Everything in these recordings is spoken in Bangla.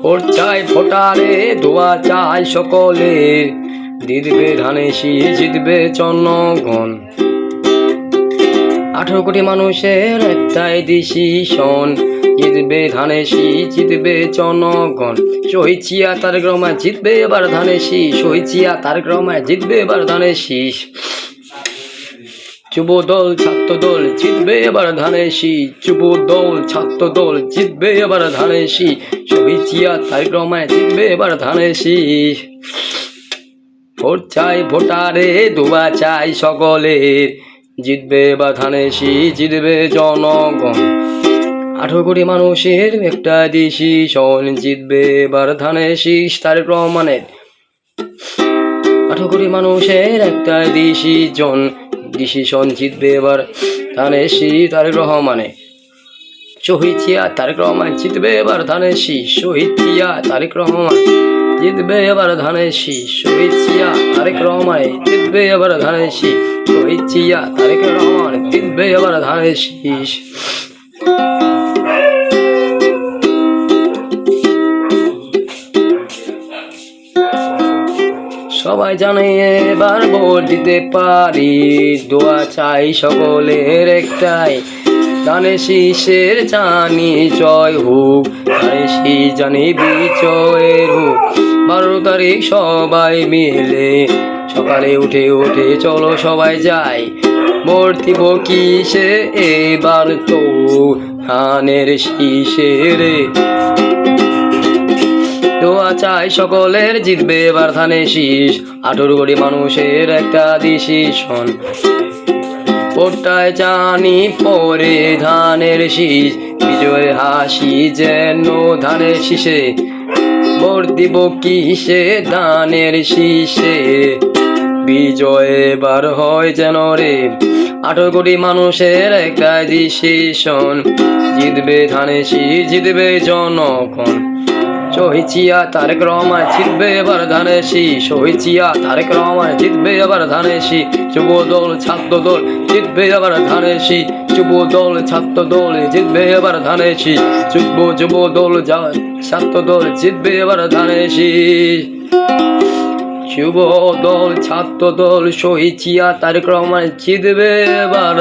ভোট চাই ভোটারে দোয়া চাই সকলে, জিতবে ধানে শীষ জিতবে জনগণ। 18 কোটি মানুষের একটাই ডিসিশন, জিতবে ধানে শীষ জিতবে জনগণ। শহীদ জিয়া তারেক রহমান জিতবে এবার ধানে শীষ, শহীদ জিয়া তারেক রহমান জিতবে এবার ধানে শীষ। যুব দল ছাত্র দল জিতবে এবার ধানে শীষ, যুব দল ছাত্র দল জিতবে এবার ধানে শীষ, শহীদ জিয়া তারেক রহমান জিতবে এবার ধানে শীষ। ভোট চাই ভোটারে দোয়া চাই সকলে, জিতবে এবার ধানে শীষ জিতবে জনগণ। 18 কোটি মানুষের একটা ডিসিশন, জিতবে এবার ধানে শীষ তারেক রহমানের। 18 কোটি মানুষের একটা ডিসিশন, জিতবে এবার ধানে শীষ তারেক রহমানের। শহীদ জিয়া তারেক রহমান জিতবে এবার ধানে শীষ, শহীদ জিয়া তারেক রহমান জিতবে এবার ধানে শীষ, শহীদ জিয়া তারেক রহমান জিতবে এবার ধানে শীষ, শহীদ জিয়া তারেক রহমান জিতবে এবার ধানে শীষ। সবাই জানে এবার ভোট দিতে পারি, দোয়া চাই সকলের একটাই, ধানে শীষের জানি জয় হোক, ধানে শীষ জানি বিজয়ের হোক। 12 তারিখ সবাই মিলে সকালে উঠে উঠে চলো সবাই যাই, ভোট দিব কিসে এবার তো ধানের শীষে রে। দোয়া চাই সকলের জিতবে এবার ধানে শীষ, 18 কোটি মানুষের একটা ডিসিশন, ভোটটায় জানি পরে ধানের শীষ, বিজয়ের হাসি যেন ধানের শীষে, ভোট দিব কিসে ধানের শীষে, বিজয় এবার হয় যেন রে। 18 কোটি মানুষের একটা ডিসিশন, জিতবে ধানে শীষ জিতবে জনগণ। শহীদ জিয়া তারেক রহমান জিতবে এবার ধানে শীষ, শহীদ জিয়া তারেক রহমান জিতবে এবার ধানে শীষ, যুব দল ছাত্র দল জিতবে এবার ধানে শীষ, যুব দল ছাত্র দল জিতবে এবার ধানে শীষ, যুব দল ছাত্র দল জিতবে এবার ধানে শীষ, যুব দল ছাত্র দল শহীদ জিয়া তারেক রহমান জিতবে এবার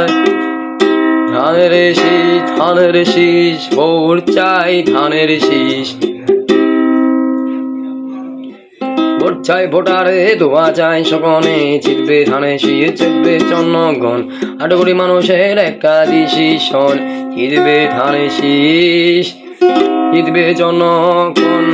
ধানের শীষ, ধানের শীষ ভোট চাই ধানের শীষ। ভোট চাই ভোটারে দোয়া চাই সকলে, জিতবে ধানে শীষ জিতবে জনগণ। 18 কোটি মানুষের একটা ডিসিশন, জিতবে ধানে শীষ জিতবে জনগণ।